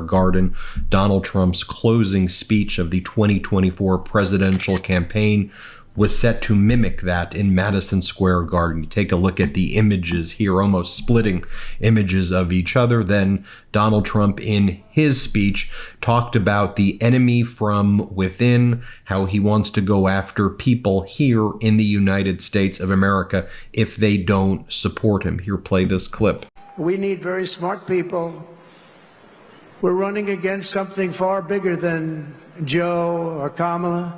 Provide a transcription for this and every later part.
Garden. Donald Trump's closing speech of the 2024 presidential campaign was set to mimic that in Madison Square Garden. You take a look at the images here, almost splitting images of each other. Then Donald Trump, in his speech, talked about the enemy from within, how he wants to go after people here in the United States of America if they don't support him. Here, play this clip. We need very smart people. We're running against something far bigger than Joe or Kamala,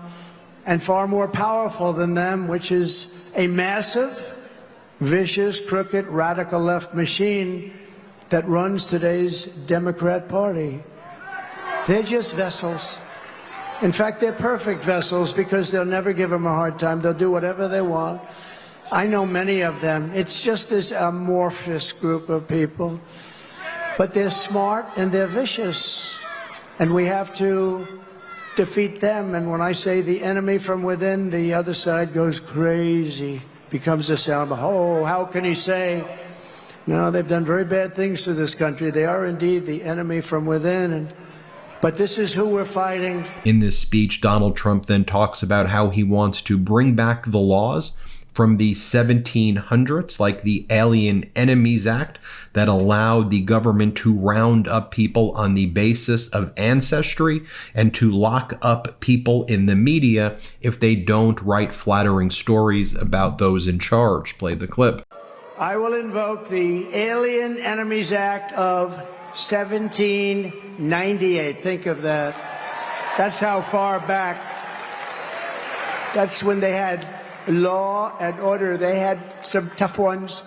and far more powerful than them, which is a massive, vicious, crooked, radical left machine that runs today's Democrat Party. They're just vessels. In fact, they're perfect vessels because they'll never give them a hard time. They'll do whatever they want. I know many of them. It's just this amorphous group of people. But they're smart and they're vicious. And we have to defeat them. And when I say the enemy from within, the other side goes crazy, becomes a sound. Oh, how can he say? No, they've done very bad things to this country. They are indeed the enemy from within. But this is who we're fighting. In this speech, Donald Trump then talks about how he wants to bring back the laws from the 1700s, like the Alien Enemies Act, that allowed the government to round up people on the basis of ancestry and to lock up people in the media if they don't write flattering stories about those in charge. Play the clip. I will invoke the Alien Enemies Act of 1798. Think of that. That's how far back. That's when they had law and order. They had some tough ones.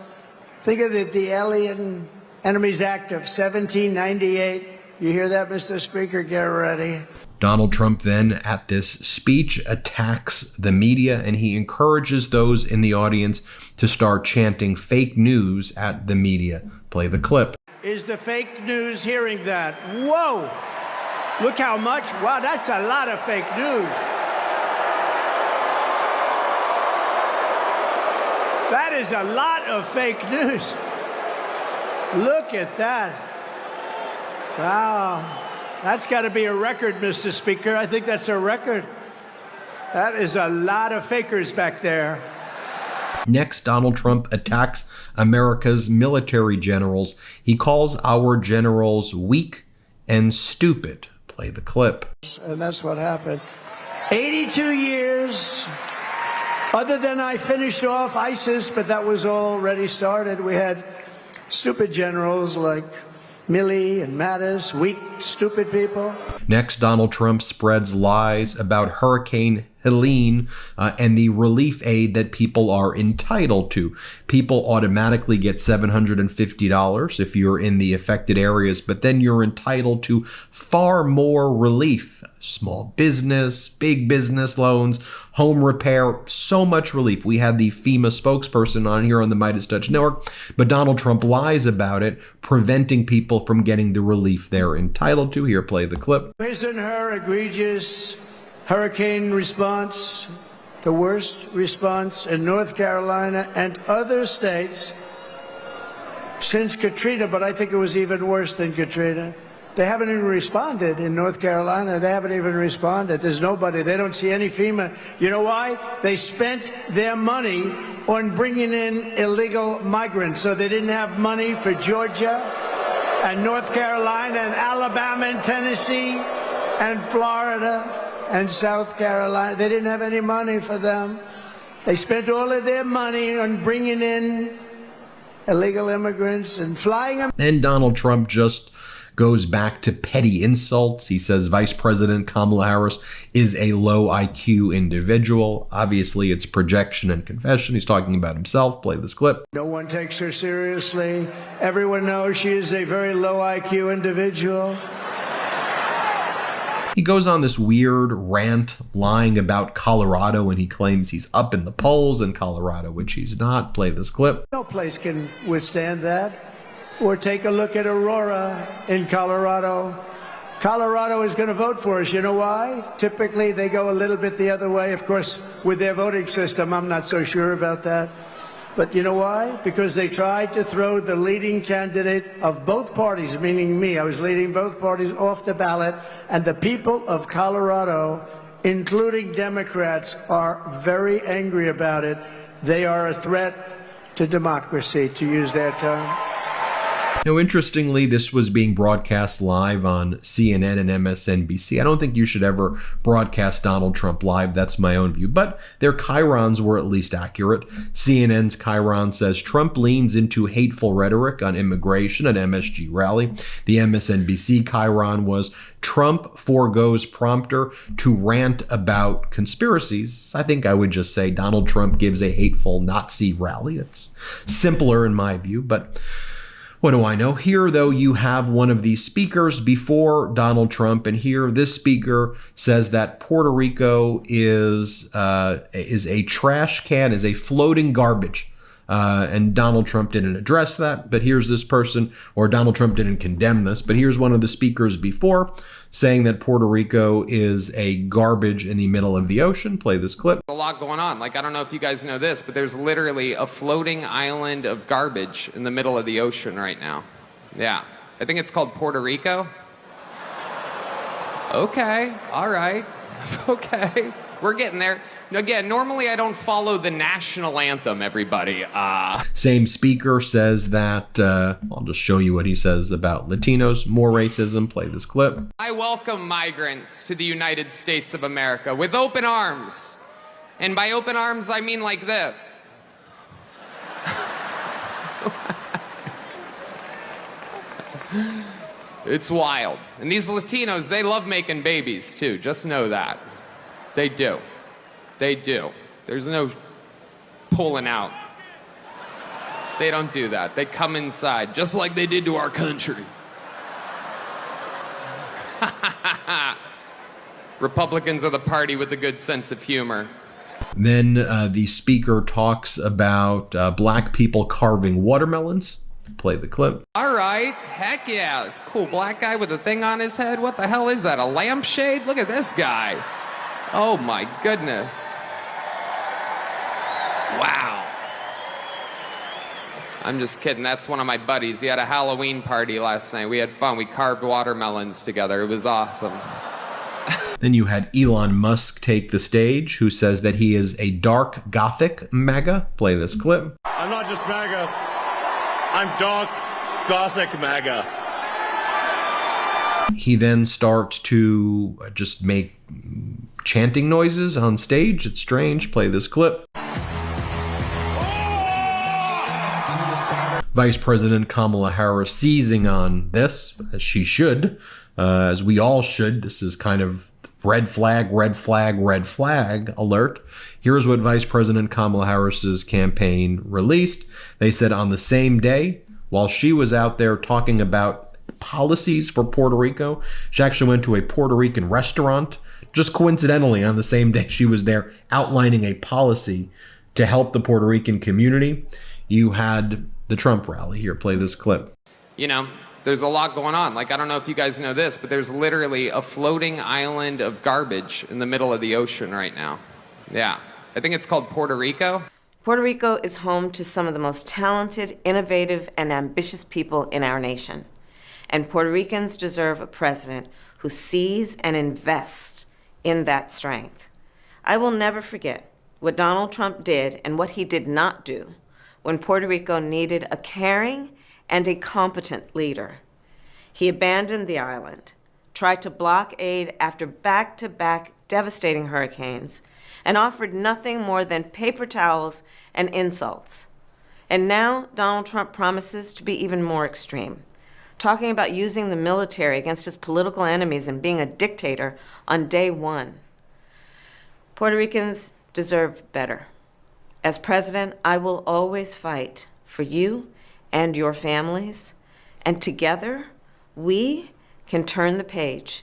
Think of it, the Alien Enemies Act of 1798. You hear that, Mr. Speaker? Get ready. Donald Trump then, at this speech, attacks the media, and he encourages those in the audience to start chanting fake news at the media. Play the clip. Is the fake news hearing that? Whoa! Look how much. Wow, that's a lot of fake news. That is a lot of fake news. Look at that. Wow. That's got to be a record, Mr. Speaker. I think that's a record. That is a lot of fakers back there. Next, Donald Trump attacks America's military generals. He calls our generals weak and stupid. Play the clip. And that's what happened. 82 years. Other than I finished off ISIS, but that was already started. We had stupid generals like Milley and Mattis, weak, stupid people. Next, Donald Trump spreads lies about Hurricane Helene and the relief aid that people are entitled to. People automatically get $750 if you're in the affected areas, but then you're entitled to far more relief. Small business, big business loans, home repair, so much relief. We had the FEMA spokesperson on here on the Midas Touch Network, but Donald Trump lies about it, preventing people from getting the relief they're entitled to. Here, play the clip. Isn't her egregious hurricane response the worst response in North Carolina and other states since Katrina? But I think it was even worse than Katrina. They haven't even responded in North Carolina. They haven't even responded. There's nobody. They don't see any FEMA. You know why? They spent their money on bringing in illegal migrants. So they didn't have money for Georgia and North Carolina and Alabama and Tennessee and Florida and South Carolina. They didn't have any money for them. They spent all of their money on bringing in illegal immigrants and flying them. And Donald Trump just goes back to petty insults. He says Vice President Kamala Harris is a low IQ individual. Obviously, it's projection and confession. He's talking about himself. Play this clip. No one takes her seriously. Everyone knows she is a very low IQ individual. He goes on this weird rant lying about Colorado, and he claims he's up in the polls in Colorado, which he's not. Play this clip. No place can withstand that. Or take a look at Aurora in Colorado. Colorado is going to vote for us. You know why? Typically, they go a little bit the other way. Of course, with their voting system, I'm not so sure about that. But you know why? Because they tried to throw the leading candidate of both parties, meaning me, I was leading both parties, off the ballot, and the people of Colorado, including Democrats, are very angry about it. They are a threat to democracy, to use their term. Now, interestingly, this was being broadcast live on CNN and MSNBC. I don't think you should ever broadcast Donald Trump live. That's my own view. But their chyrons were at least accurate. CNN's chyron says Trump leans into hateful rhetoric on immigration at MSG rally. The MSNBC chyron was Trump forgoes prompter to rant about conspiracies. I think I would just say Donald Trump gives a hateful Nazi rally. It's simpler in my view, but what do I know? Here, though, you have one of these speakers before Donald Trump, and here this speaker says that Puerto Rico is a trash can, is a floating garbage. And Donald Trump didn't address that, but here's this person, or Donald Trump didn't condemn this, but here's one of the speakers before saying that Puerto Rico is a garbage in the middle of the ocean. Play this clip. A lot going on. Like, I don't know if you guys know this, but there's literally a floating island of garbage in the middle of the ocean right now. Yeah. I think it's called Puerto Rico. Okay. All right. Okay. We're getting there. Again, normally I don't follow the national anthem, everybody. Same speaker says that, I'll just show you what he says about Latinos, more racism. Play this clip. I welcome migrants to the United States of America with open arms. And by open arms, I mean like this. It's wild. And these Latinos, they love making babies too. Just know that. They do. They do. There's no pulling out. They don't do that. They come inside, just like they did to our country. Republicans are the party with a good sense of humor. Then the speaker talks about black people carving watermelons. Play the clip. All right. Heck yeah. It's a cool black guy with a thing on his head. What the hell is that? A lampshade? Look at this guy. Oh my goodness. Wow. I'm just kidding. That's one of my buddies. He had a Halloween party last night. We had fun. We carved watermelons together. It was awesome. Then you had Elon Musk take the stage, who says that he is a dark Gothic MAGA. Play this clip. I'm not just MAGA. I'm dark Gothic MAGA. He then starts to just make chanting noises on stage. It's strange. Play this clip. Vice President Kamala Harris seizing on this, as she should, as we all should. This is kind of red flag, red flag, red flag alert. Here's what Vice President Kamala Harris's campaign released. They said on the same day, while she was out there talking about policies for Puerto Rico, she actually went to a Puerto Rican restaurant. Just coincidentally, on the same day she was there outlining a policy to help the Puerto Rican community. You had the Trump rally. Here, play this clip. You know, there's a lot going on. Like, I don't know if you guys know this, but there's literally a floating island of garbage in the middle of the ocean right now. Yeah. I think it's called Puerto Rico. Puerto Rico is home to some of the most talented, innovative, and ambitious people in our nation. And Puerto Ricans deserve a president who sees and invests in that strength. I will never forget what Donald Trump did and what he did not do when Puerto Rico needed a caring and a competent leader. He abandoned the island, tried to block aid after back-to-back devastating hurricanes, and offered nothing more than paper towels and insults. And now Donald Trump promises to be even more extreme, talking about using the military against his political enemies and being a dictator on day one. Puerto Ricans deserve better. As president, I will always fight for you and your families, and together we can turn the page